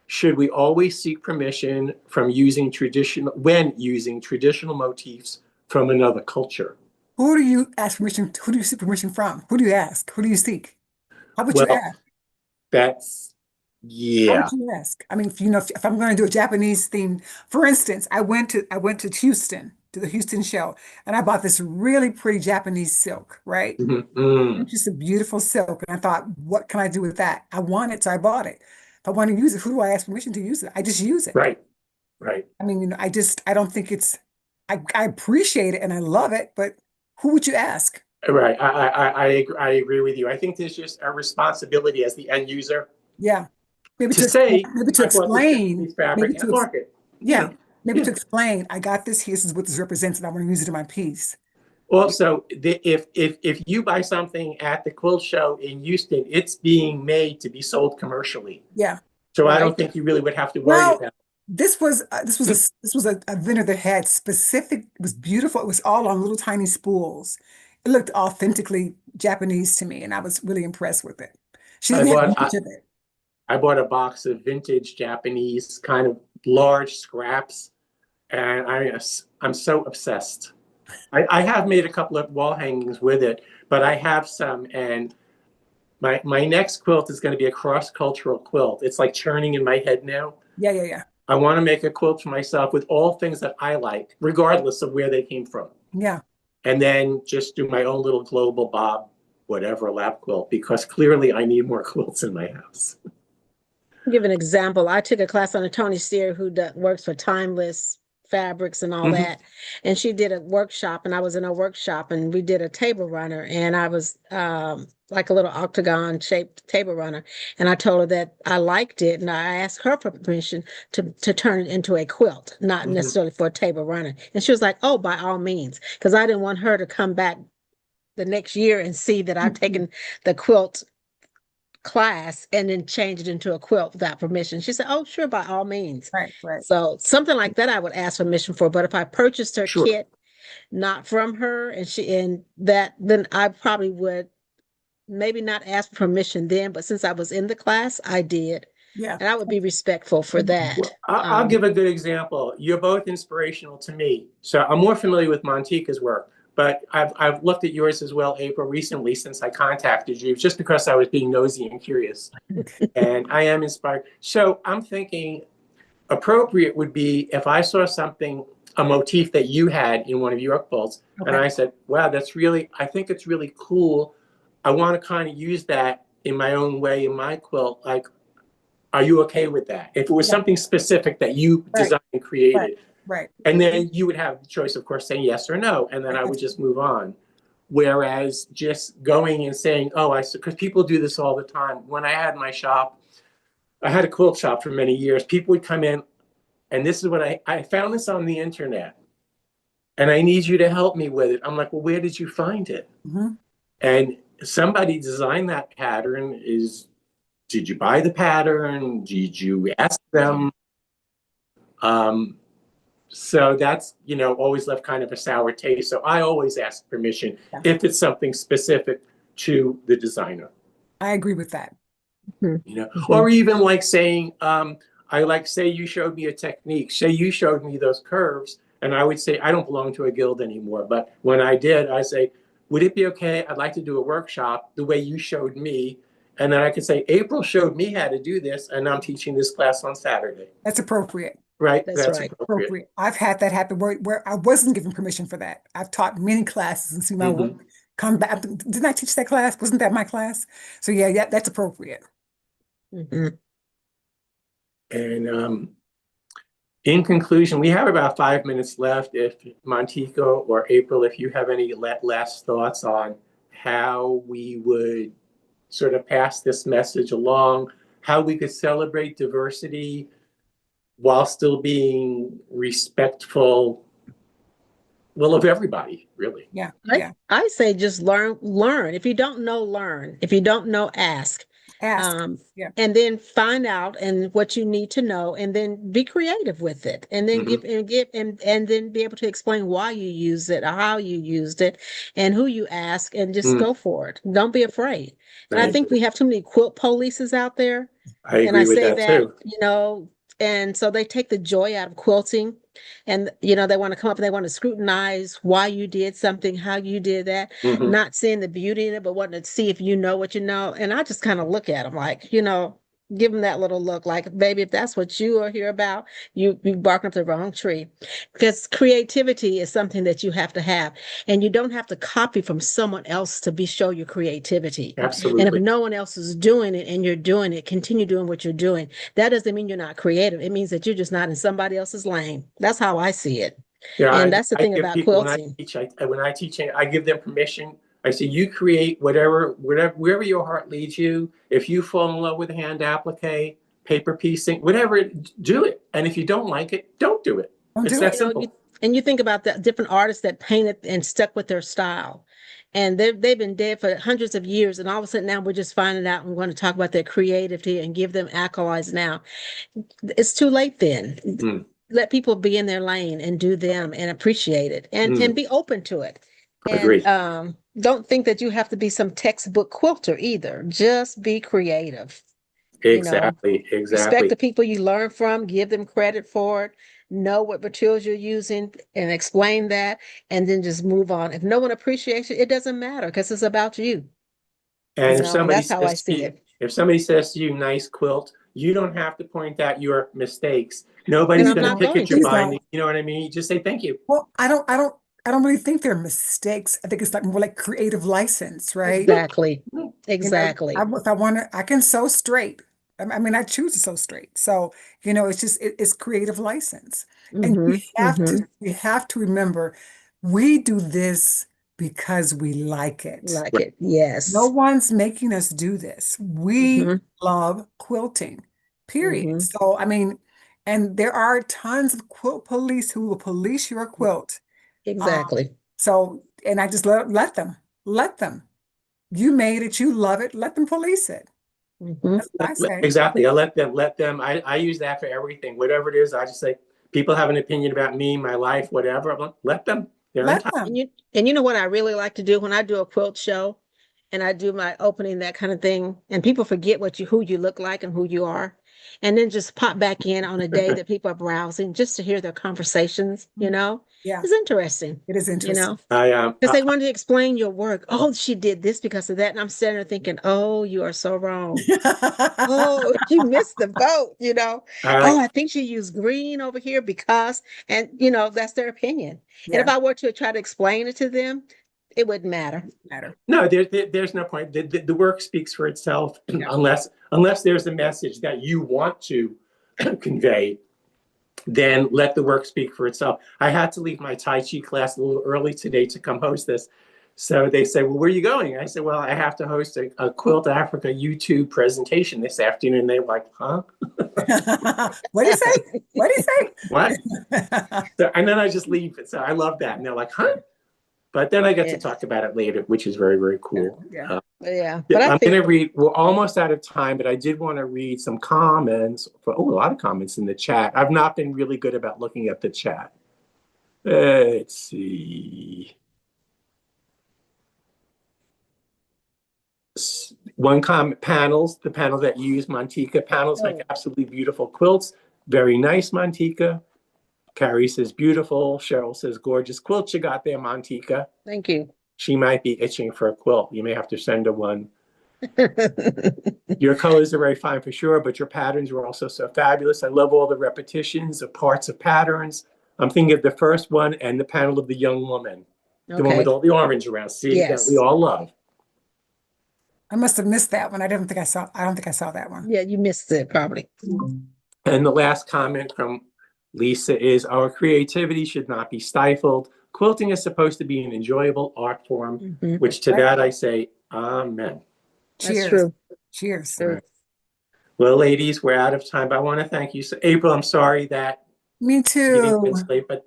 Should we always seek permission when using traditional motifs from another culture?
Who do you ask permission? Who do you seek permission from? Who do you ask? Who do you seek? How would you ask? How would you ask? I mean, if I'm going to do a Japanese theme, for instance, I went to Houston, to the Houston show, and I bought this really pretty Japanese silk, right? It's just a beautiful silk. And I thought, what can I do with that? I want it, so I bought it. If I want to use it, who do I ask permission to use it? I just use it.
Right.
I mean, I don't think I appreciate it and I love it, but who would you ask?
Right. I agree with you. I think there's just a responsibility as the end user.
Yeah. Maybe
to say,
maybe to explain.
Fabric and market.
Yeah. Maybe to explain, I got this, this is what this represents, and I want to use it in my piece.
Also, if you buy something at the quilt show in Houston, it's being made to be sold commercially.
Yeah.
So I don't think you really would have to worry about it.
This was a vendor that had specific, it was beautiful. It was all on little tiny spools. It looked authentically Japanese to me, and I was really impressed with it. She didn't have much of it.
I bought a box of vintage Japanese kind of large scraps, and I'm so obsessed. I have made a couple of wall hangings with it, but I have some, and My next quilt is going to be a cross-cultural quilt. It's like churning in my head now.
Yeah.
I want to make a quilt for myself with all things that I like, regardless of where they came from.
Yeah.
And then just do my own little global Bob, whatever lap quilt, because clearly I need more quilts in my house.
I'll give an example. I took a class on a Tony Steer who works for Timeless Fabrics and all that. And she did a workshop, and I was in a workshop, and we did a table runner, and I was like a little octagon shaped table runner. And I told her that I liked it, and I asked her for permission to turn it into a quilt, not necessarily for a table runner. And she was like, oh, by all means, because I didn't want her to come back the next year and see that I've taken the quilt class and then change it into a quilt without permission. She said, oh, sure, by all means.
Right.
So something like that I would ask permission for. But if I purchased her
Sure.
kit not from her and then I probably would maybe not ask for permission then, but since I was in the class, I did.
Yeah.
And I would be respectful for that.
Well, I'll give a good example. You're both inspirational to me. So I'm more familiar with Montika's work, but I've looked at yours as well, April, recently since I contacted you, just because I was being nosy and curious. And I am inspired. So I'm thinking appropriate would be if I saw something, a motif that you had in one of your quilts, and I said, wow, I think it's really cool. I want to kind of use that in my own way in my quilt. Like, are you okay with that? If it was something specific that you designed and created.
Right.
And then you would have the choice, of course, saying yes or no, and then I would just move on. Whereas just going and saying, because people do this all the time. When I had my shop, I had a quilt shop for many years. People would come in, and this is what I found this on the internet, and I need you to help me with it. I'm like, well, where did you find it? And somebody designed that pattern. Did you buy the pattern? Did you ask them? So that's, always left kind of a sour taste. So I always ask permission if it's something specific to the designer.
I agree with that.
Or even like saying, say you showed me a technique, say you showed me those curves, and I would say, I don't belong to a guild anymore. But when I did, I say, would it be okay? I'd like to do a workshop the way you showed me. And then I could say, April showed me how to do this, and I'm teaching this class on Saturday.
That's appropriate.
Right.
That's right.
Appropriate. I've had that happen where I wasn't given permission for that. I've taught many classes and see my work come back. Didn't I teach that class? Wasn't that my class? So yeah, that's appropriate.
And in conclusion, we have about 5 minutes left. If Montiko or April, if you have any last thoughts on how we would sort of pass this message along, how we could celebrate diversity while still being respectful, of everybody, really.
Yeah.
I say just learn. If you don't know, learn. If you don't know, ask. And then find out and what you need to know, and then be creative with it, and then and then be able to explain why you use it, or how you used it, and who you ask, and just go for it. Don't be afraid. And I think we have too many quilt polices out there.
I agree with that too.
And so they take the joy out of quilting, and they want to come up and they want to scrutinize why you did something, how you did that, not seeing the beauty in it, but wanting to see if you know what you know. And I just kind of look at them like, give them that little look like, baby, if that's what you are here about, you barking up the wrong tree. Because creativity is something that you have to have, and you don't have to copy from someone else to show your creativity.
Absolutely.
And if no one else is doing it and you're doing it, continue doing what you're doing. That doesn't mean you're not creative. It means that you're just not in somebody else's lane. That's how I see it.
Yeah,
and that's the thing about quilting.
When I teach, I give them permission. I say, you create wherever your heart leads you. If you fall in love with hand applique, paper piecing, whatever, do it. And if you don't like it, don't do it. It's that simple.
And you think about the different artists that painted and stuck with their style. And they've been dead for hundreds of years. And all of a sudden now we're just finding out, and we're going to talk about their creativity and give them accolades now. It's too late then. Let people be in their lane and do them and appreciate it and be open to it.
Agreed.
And don't think that you have to be some textbook quilter either. Just be creative.
Exactly.
Respect the people you learn from, give them credit for it, know what materials you're using and explain that, and then just move on. If no one appreciates it, it doesn't matter because it's about you.
And if
No,
somebody
that's how I
says to
see
you,
it.
if somebody says to you, nice quilt, you don't have to point out your mistakes.
And
Nobody's
I'm
going to
not
pick
going
at your
Please
to.
binding.
don't.
You know what I mean? You just say thank you.
Well, I don't really think they're mistakes. I think it's like more like creative license, right?
Exactly.
You know,
Exactly.
if I want to, I can sew straight. I mean, I choose to sew straight. So, you know, it's just it's creative license. And
Mm-hmm. Mm-hmm.
we have to remember we do this because we like it.
Like
Right.
it.
No
Yes.
one's making us do this. We
Mm-hmm.
love quilting, period.
Mm-hmm.
So, I mean, and there are tons of quilt police who will police your quilt.
Exactly.
So, and I just let them. You made it, you love it, let them police it.
Mm-hmm.
That's what I say.
Exactly. I let them. I use that for everything. Whatever it is, I just say, people have an opinion about me, my life, whatever. I'm like, let them. They're
Let
entitled.
And
them.
you know what I really like to do when I do a quilt show and I do my opening, that kind of thing, and people forget who you look like and who you are. And then just pop back in on a day that people are browsing just to hear their conversations,
Yeah,
It's interesting,
it is
you
interesting.
know.
I
Because they want to explain your work. Oh, she did this because of that. And I'm sitting there thinking, oh, you are so wrong. Oh, you missed the boat.
I
Oh, I think she used green over here because, and that's their opinion. And if
Yeah,
I were to try to explain it to them, it wouldn't matter.
matter.
no, there's no point. The work speaks for itself
Yeah.
unless there's a message that you want to convey. Then let the work speak for itself. I had to leave my Tai Chi class a little early today to come host this. So they said, well, where are you going? I said, well, I have to host a Quilt Africa YouTube presentation this afternoon. And they were like, huh?
What do you say? What do you
What?
say?
So, and then I just leave it. So I love that. And they're like, huh? But then I get to
Yes.
talk about it later, which is very, very cool.
Yeah.
Yeah.
Yeah,
But I
I'm
think
going to read, we're almost out of time, but I did want to read some comments. A lot of comments in the chat. I've not been really good about looking at the chat. Let's see. One comment, panels, the panel that you use, Montica. Panels make absolutely beautiful quilts. Very nice, Montica. Carrie says beautiful. Cheryl says gorgeous quilt you got there, Montica.
thank you.
She might be itching for a quilt. You may have to send her one. Your colors are very fine for sure, but your patterns are also so fabulous. I love all the repetitions of parts of patterns. I'm thinking of the first one and the panel of the young woman, the one with
Okay.
all the orange around. See, that we
Yes.
all love.
I must have missed that one. I don't think I saw that one.
Yeah, you missed it probably.
And the last comment from Lisa is, our creativity should not be stifled. Quilting is supposed to be an enjoyable art form,
Mhm.
which to
Right.
that I say, amen.
That's
Cheers.
true.
Cheers.
All right. Well, ladies, we're out of time, but I want to thank you. So, April, I'm sorry that
Me
you didn't
too.
get late, but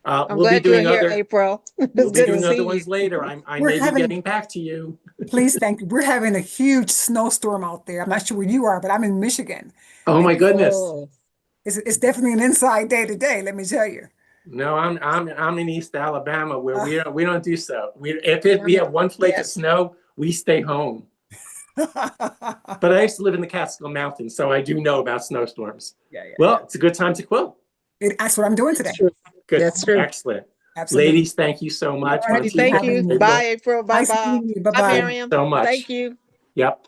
I'm
we'll be
glad you're
doing
here,
other
April. It's
we'll be
good to
doing other
see
ones
you.
later. I
We're
may be
having,
getting back to you.
please thank you. We're having a huge snowstorm out there. I'm not sure where you are, but I'm in Michigan.
Oh
And
my goodness.
Oh,
it's definitely an inside day today, let me tell you.
No, I'm in East Alabama where
Uh,
we don't do so. We
yeah.
have one flake of
Yes.
snow, we stay home. But I used to live in the Catskill Mountains, so I do know about snowstorms.
yeah, yeah,
Well, it's a good time to quilt.
That's what I'm doing
That's
today.
true.
Good.
That's true.
Excellent.
Absolutely.
Ladies, thank you so much.
All right,
Thank you.
having me.
Bye, April. Bye,
Nice
Bob.
meeting you.
Bye,
Bye-bye.
Thank you
Miriam.
so much.
Thank you.
Yep.